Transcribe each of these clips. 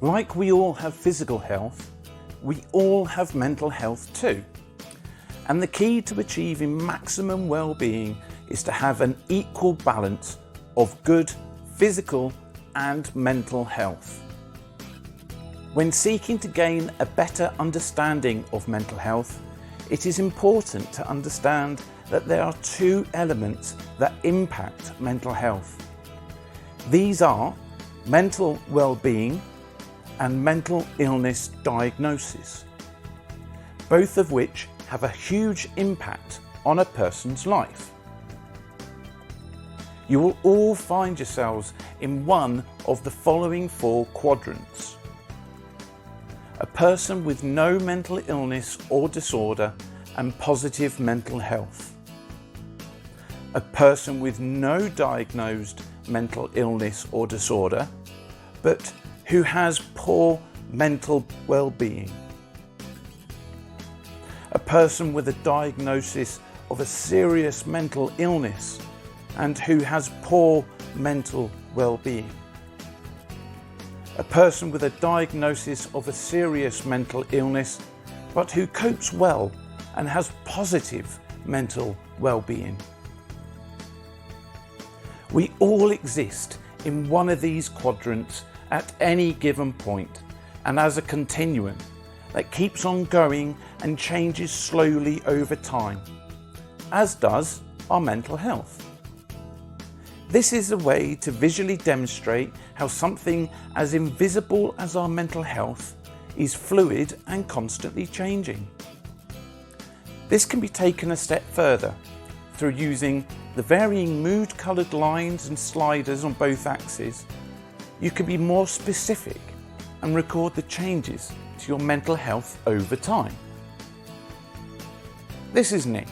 Like we all have physical health, we all have mental health too. And the key to achieving maximum well-being is to have an equal balance of good physical and mental health. When seeking to gain a better understanding of mental health, it is important to understand that there are two elements that impact mental health. These are mental well-being and mental illness diagnosis, both of which have a huge impact on a person's life. You will all find yourselves in one of the following four quadrants. A person with no mental illness or disorder and positive mental health. A person with no diagnosed mental illness or disorder, but who has poor mental well-being. A person with a diagnosis of a serious mental illness and who has poor mental well-being. A person with a diagnosis of a serious mental illness but who copes well and has positive mental well-being. We all exist in one of these quadrants at any given point and as a continuum that keeps on going and changes slowly over time, as does our mental health. This is a way to visually demonstrate how something as invisible as our mental health is fluid and constantly changing. This can be taken a step further through using the varying mood-coloured lines and sliders on both axes. You can be more specific and record the changes to your mental health over time. This is Nick.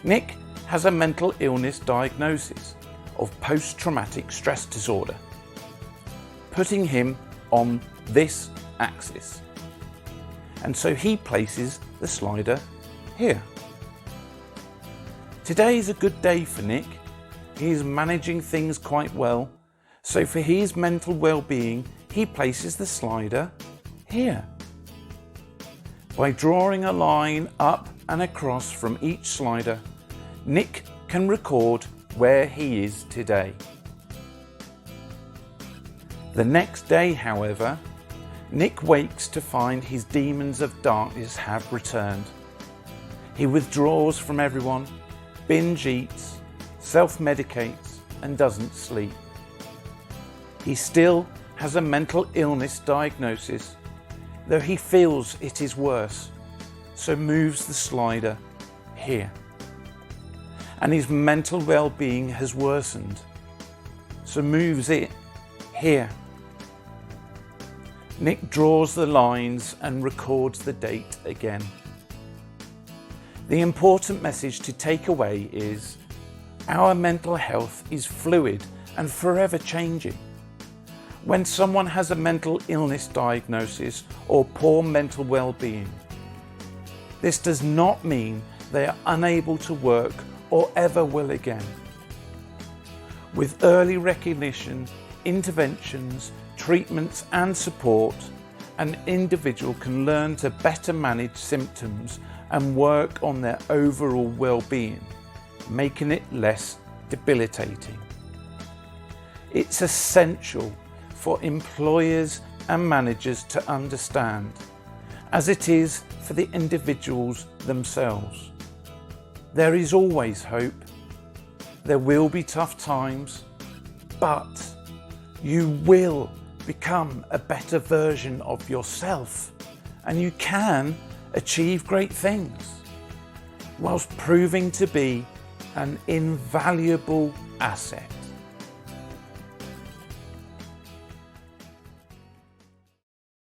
Nick has a mental illness diagnosis of post-traumatic stress disorder, putting him on this axis. And so he places the slider here. Today is a good day for Nick. He is managing things quite well. So for his mental well-being, he places the slider here. By drawing a line up and across from each slider, Nick can record where he is today. The next day, however, Nick wakes to find his demons of darkness have returned. He withdraws from everyone, binge eats, self-medicates and doesn't sleep. He still has a mental illness diagnosis, though he feels it is worse, so moves the slider here. And his mental well-being has worsened, so moves it here. Nick draws the lines and records the date again. The important message to take away is our mental health is fluid and forever changing. When someone has a mental illness diagnosis or poor mental well-being, this does not mean they are unable to work or ever will again. With early recognition, interventions, treatments and support, an individual can learn to better manage symptoms and work on their overall well-being, making it less debilitating. It's essential for employers and managers to understand, as it is for the individuals themselves. There is always hope. There will be tough times, but you will become a better version of yourself, and you can achieve great things whilst proving to be an invaluable asset.